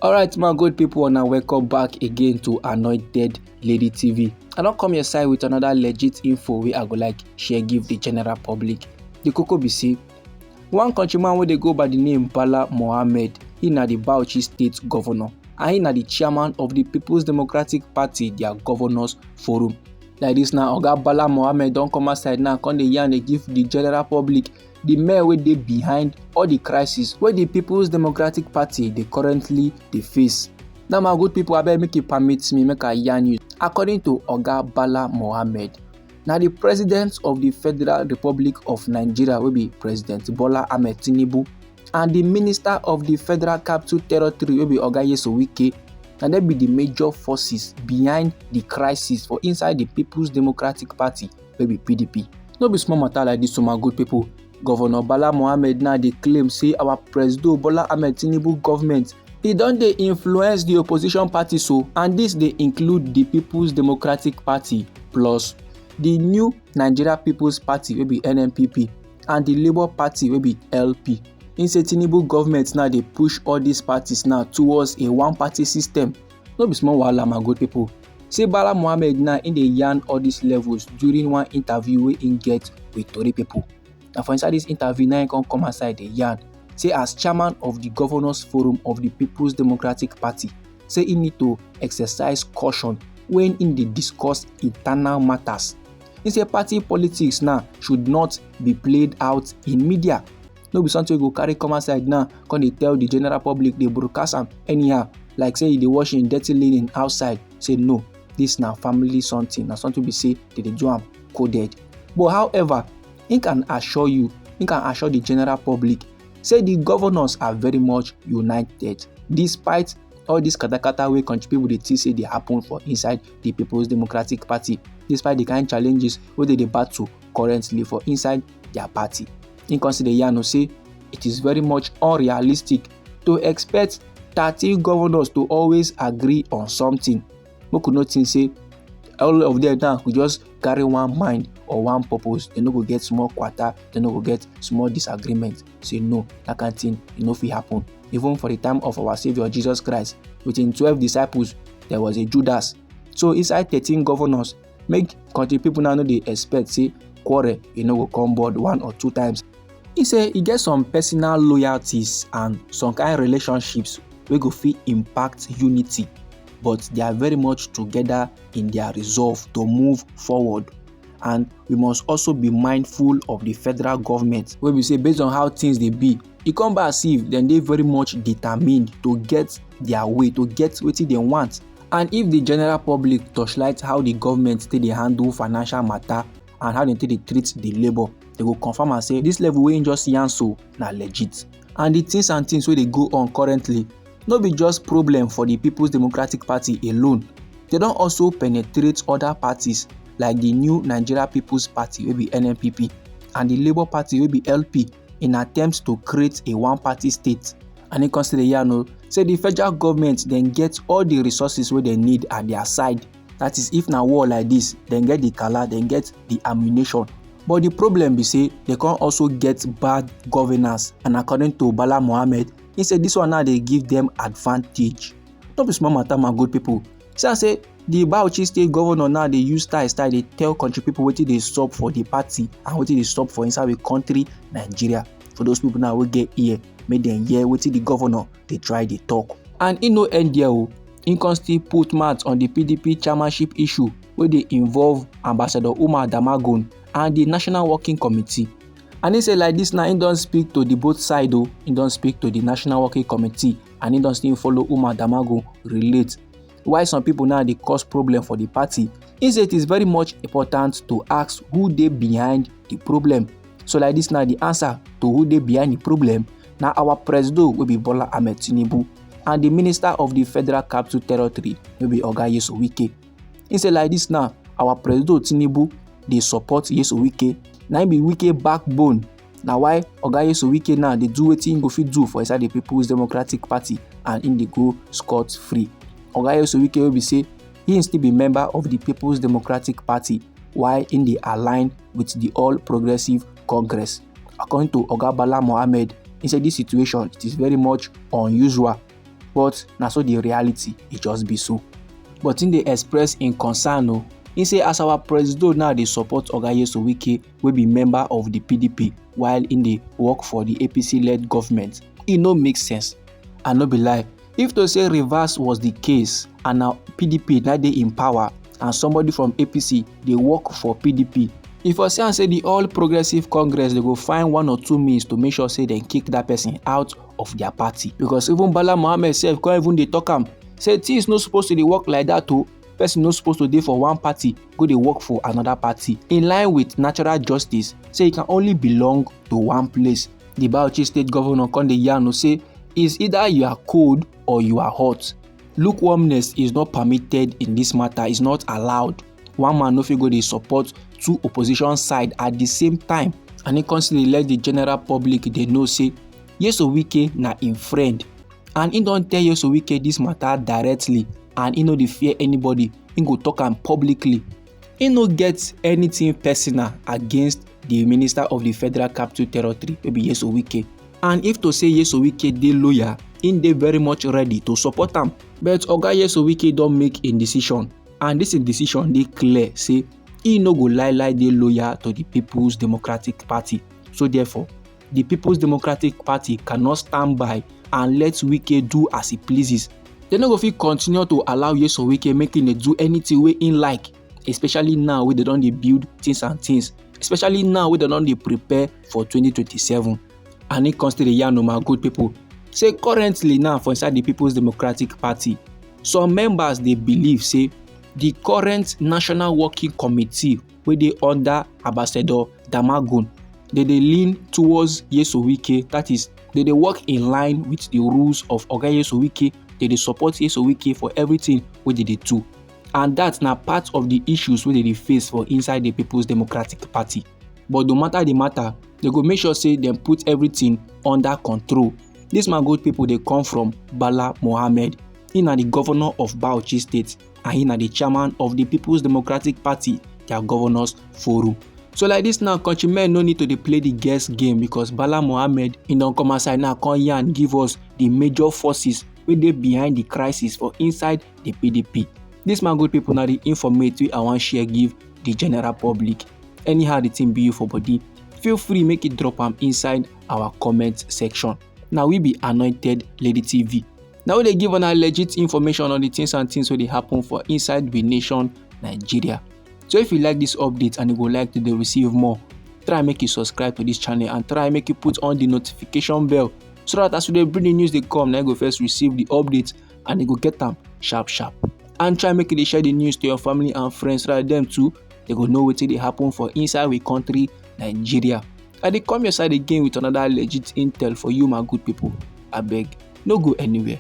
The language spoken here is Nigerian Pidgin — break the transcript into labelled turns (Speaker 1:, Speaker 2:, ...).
Speaker 1: Alright my good people, and welcome back again to Anointed Lady TV. I don come your side with another legit info wey I go like share give the general public. The koko be say, one countryman wey dey go by the name Balah Muhammed, he na the Bauchi state governor and he na the chairman of the People's Democratic Party, their governors forum. Like this now, Oga Balah Muhammed don come outside now, come dey yarn dey give the general public the men wey dey behind all the crisis wey the People's Democratic Party dey currently dey face. Now my good people, abeg make you permit me make I yarn you. According to Oga Balah Muhammed, na the president of the Federal Republic of Nigeria wey be President Bola Ahmed Tinubu and the minister of the Federal Capital Territory wey be Oga RI0US, na dem be the major forces behind the crisis for inside the People's Democratic Party wey be PDP. No be small matter like this, so my good people. Governor Balah Muhammed now dey claim say our President Bola Ahmed Tinubu government e don dey influence the opposition parties so, and this dey include the People's Democratic Party plus the new Nigeria People's Party wey be NNPP and the Labour Party wey be LP. Im say Tinubu government now dey push all these parties now towards a one-party system. No be small wahala my good people. Say Balah Muhammed now in dey yarn all these levels during one interview wey im get with Tori people. Na for inside this interview now im come outside dey yarn say as chairman of the governors forum of the People's Democratic Party, say he need to exercise caution when im dey discuss internal matters. He say party politics now should not be played out in media. No be something wey go carry come outside now come dey tell the general public, dey broadcast am anyhow like say e dey wash im dirty linen outside. Say no, this na family something, na something be say they dey do am coded. But however, he can assure the general public say the governors are very much united despite all this katakata wey country people dey think say dey happen for inside the People's Democratic Party, despite the kind challenges wey they dey battle currently for inside their party. He consider yarn say it is very much unrealistic to expect 13 governors to always agree on something. Make we no think say all of them now go just carry one mind or one purpose. They no go get small quarter, they no go get small disagreement. Say no, that kind of thing e no fit happen. Even for the time of our Savior Jesus Christ, within 12 disciples, there was a Judas. So inside 13 governors, make country people now no dey expect say quarrel e no go come board one or two times. He say e get some personal loyalties and some kind relationships wey go fit impact unity, but they are very much together in their resolve to move forward. And we must also be mindful of the federal government wey be say based on how things dey be, e come back as if dem dey very much determined to get their way, to get wetin dem want. And if the general public torchlight how the government take dey handle financial matter and how dem take dey treat the labour, they go confirm and say this level wey im just yarn so na legit. And the things wey dey go on currently no be just problem for the People's Democratic Party alone. They don also penetrate other parties like the new Nigeria People's Party wey be NNPP and the Labour Party wey be LP in attempts to create a one-party state. And he consider yarn say the federal government then get all the resources wey they need at their side. That is, if na war like this, then get the kala, then get the ammunition. But the problem be say they can also get bad governance, and according to Balah Muhammed, he said this one now they give them advantage. No be small matter my good people. Say the Bauchi state governor now they use style they tell country people wetin dey sup for the party and wetin dey sup for inside the country Nigeria. For those people now we get ear, make them hear wetin the governor they try they talk. And in no end there, he can still put mouth on the PDP chairmanship issue where they involve Ambassador Umar Damagum and the National Working Committee. And he say like this now, he don't speak to the both side he don't speak to the National Working Committee and he don't still follow Umar Damagum relate. Why some people now they cause problem for the party, he say it is very much important to ask who they behind the problem. So like this now, the answer to who they behind the problem, now our president will be Bola Ahmed Tinubu and the minister of the Federal Capital Territory will be Oga RI0US. He say like this now, our president Tinubu they support RI0US. Now be Wike backbone. Now why Oga RI0US now they do wetin he go fit do for inside the People's Democratic Party and in the go scot free. Oga RI0US will be say he still be member of the People's Democratic Party while in the align with the All Progressive Congress. According to Oga Balah Muhammed, he said this situation it is very much unusual. but na so the reality e just be so. But im dey express im concern o. Im say as our presido now dey support Oga Nyesom Wike wey be member of the PDP while im dey work for the APC-led government, e no make sense. And no be lie, if to say reverse was the case and na PDP na dey in power and somebody from APC dey work for PDP, e for say am say the All Progressive Congress dey go find 1 or 2 means to make sure say dem kick that person out of their party. Because even Balah Muhammed sef come even dey talk am say things no suppose to dey work like that o. Person no suppose to dey for one party go dey work for another party. In line with natural justice, say e can only belong to one place. The Bauchi State Governor come dey yarn o say it's either you are cold or you are hot. Lukewarmness is not permitted in this matter, is not allowed. One man no fit go dey support 2 opposition side at the same time. And he constantly let the general public dey know say Nyesom Wike na im friend. And he don tell Nyesom Wike this matter directly, and he no dey fear anybody. He go talk am publicly. He no get anything personal against the Minister of the Federal Capital Territory, wey be Nyesom Wike. And if to say Nyesom Wike dey loyal, he dey very much ready to support am. But Oga Nyesom Wike don make a decision, and this decision dey clear say he no go lie dey loyal to the People's Democratic Party. So therefore, the People's Democratic Party cannot stand by and let Wike do as he pleases. They no go fit continue to allow Nyesom Wike make him dey do anything wey him like, especially now wey they don dey build things and things, especially now wey they don dey prepare for 2027. And he constantly yarn o my good people say currently now for inside the People's Democratic Party, some members dey believe say the current National Working Committee wey dey under Ambassador Damagun, they dey lean towards Nyesom Wike. That is, they dey work in line with the rules of Oga Nyesom Wike. They dey support Nyesom Wike for everything wey they dey do. And that na part of the issues wey they dey face for inside the People's Democratic Party. But no matter the matter, they go make sure say dem put everything under control. This my good people dey come from Balah Muhammed. He na the governor of Bauchi State, and he na the chairman of the People's Democratic Party, their governors forum. So like this now, countrymen no need to dey play the guess game, because Balah Muhammed he don come outside now come yarn give us the major forces wey dey behind the crisis for inside the PDP. This my good people na the informate wey I wan share give the general public. Anyhow the thing be you for body, feel free make it drop am inside our comment section. Now we be Anointed Lady TV. Now we dey give una legit information on the things and things wey dey happen for inside the nation Nigeria. So if you like this update and you go like to dey receive more, try make you subscribe to this channel and try make you put on the notification bell, so that as we dey bring the news dey come, na you go first receive the updates and you go get them sharp. And try make you dey share the news to your family and friends, so that them too they go know wetin dey happen for inside we country Nigeria. I dey come your side again with another legit intel for you my good people. Abeg, no go anywhere.